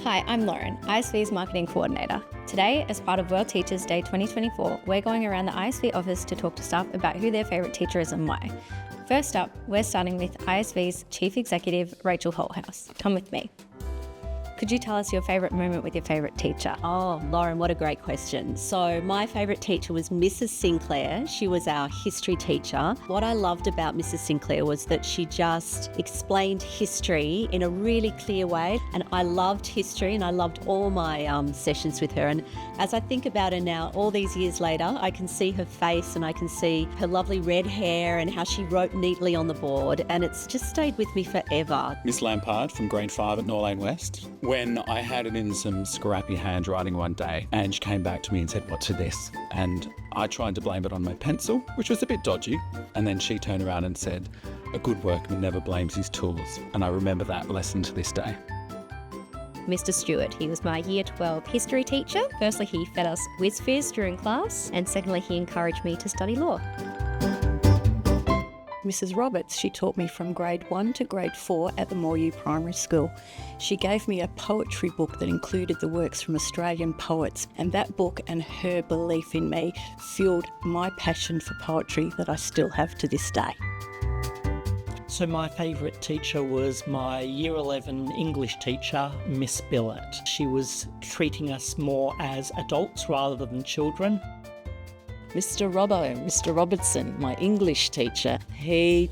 Hi, I'm Lauren, ISV's Marketing Coordinator. Today, as part of World Teachers Day 2024, we're going around the ISV office to talk to staff about who their favourite teacher is and why. First up, we're starting with ISV's Chief Executive, Rachel Holthouse. Come with me. Could you tell us your favourite moment with your favourite teacher? Oh, Lauren, what a great question. So my favourite teacher was Mrs. Sinclair. She was our history teacher. What I loved about Mrs. Sinclair was that she just explained history in a really clear way. And I loved history and I loved all my sessions with her. And as I think about her now, all these years later, I can see her face and I can see her lovely red hair and how she wrote neatly on the board. And it's just stayed with me forever. Miss Lampard from Grade 5 at Norlane West. When I had it in some scrappy handwriting one day and she came back to me and said, "What's this?" And I tried to blame it on my pencil, which was a bit dodgy. And then she turned around and said, "A good workman never blames his tools." And I remember that lesson to this day. Mr. Stewart, he was my Year 12 history teacher. Firstly, he fed us whiz fizz during class, and secondly, he encouraged me to study law. Mrs. Roberts, she taught me from grade 1 to grade 4 at the Moorview Primary School. She gave me a poetry book that included the works from Australian poets, and that book and her belief in me fueled my passion for poetry that I still have to this day. So my favourite teacher was my Year 11 English teacher, Miss Billett. She was treating us more as adults rather than children. Mr. Robertson, my English teacher, he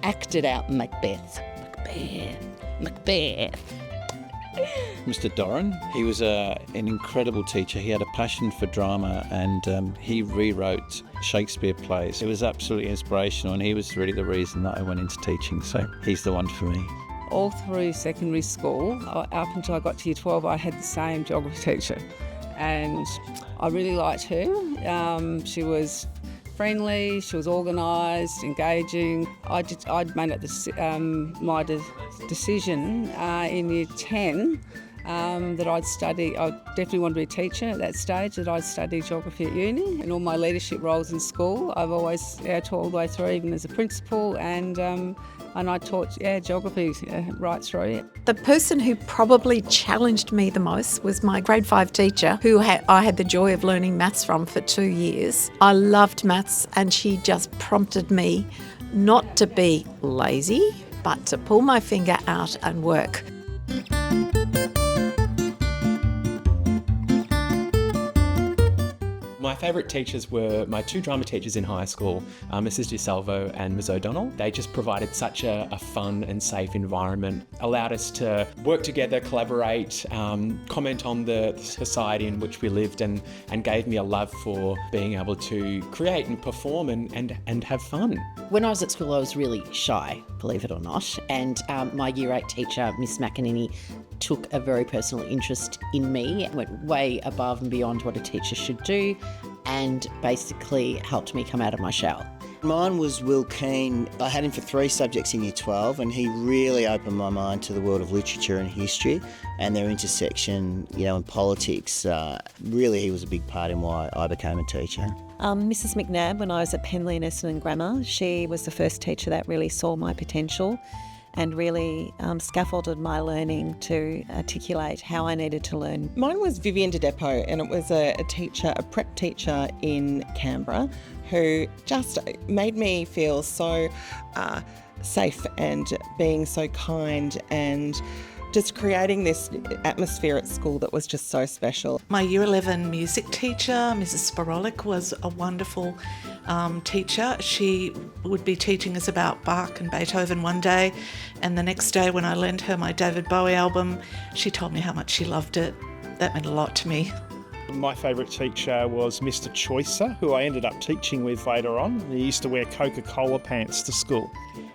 acted out Macbeth. Mr. Doran, he was an incredible teacher. He had a passion for drama and he rewrote Shakespeare plays. It was absolutely inspirational and he was really the reason that I went into teaching, so he's the one for me. All through secondary school, up until I got to Year 12, I had the same geography teacher. And I really liked her. She was friendly, she was organised, engaging. I'd made my decision in Year 10 that I'd study. I definitely wanted to be a teacher at that stage, that I'd study geography at uni. In all my leadership roles in school, I've always taught all the way through, even as a principal, and I taught geography right through. The person who probably challenged me the most was my grade 5 teacher, who I had the joy of learning maths from for 2 years. I loved maths and she just prompted me not to be lazy, but to pull my finger out and work. My favourite teachers were my two drama teachers in high school, Mrs. DeSalvo and Ms. O'Donnell. They just provided such a fun and safe environment, allowed us to work together, collaborate, comment on the society in which we lived, and gave me a love for being able to create and perform and have fun. When I was at school, I was really shy, believe it or not, and my Year 8 teacher, Miss McEnany, took a very personal interest in me, went way above and beyond what a teacher should do, and basically helped me come out of my shell. Mine was Will Keane. I had him for 3 subjects in Year 12 and he really opened my mind to the world of literature and history and their intersection, in politics. Really, he was a big part in why I became a teacher. Mrs. McNabb, when I was at Penley and Essendon Grammar, she was the first teacher that really saw my potential and really scaffolded my learning to articulate how I needed to learn. Mine was Vivian De Depo, and it was a prep teacher in Canberra who just made me feel so safe and being so kind and just creating this atmosphere at school that was just so special. My Year 11 music teacher, Mrs. Spirolik, was a wonderful teacher. She would be teaching us about Bach and Beethoven one day, and the next day when I lent her my David Bowie album, she told me how much she loved it. That meant a lot to me. My favourite teacher was Mr. Choicer, who I ended up teaching with later on. He used to wear Coca-Cola pants to school.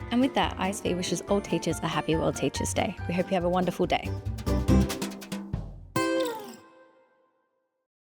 And with that, ISV wishes all teachers a happy World Teachers Day. We hope you have a wonderful day.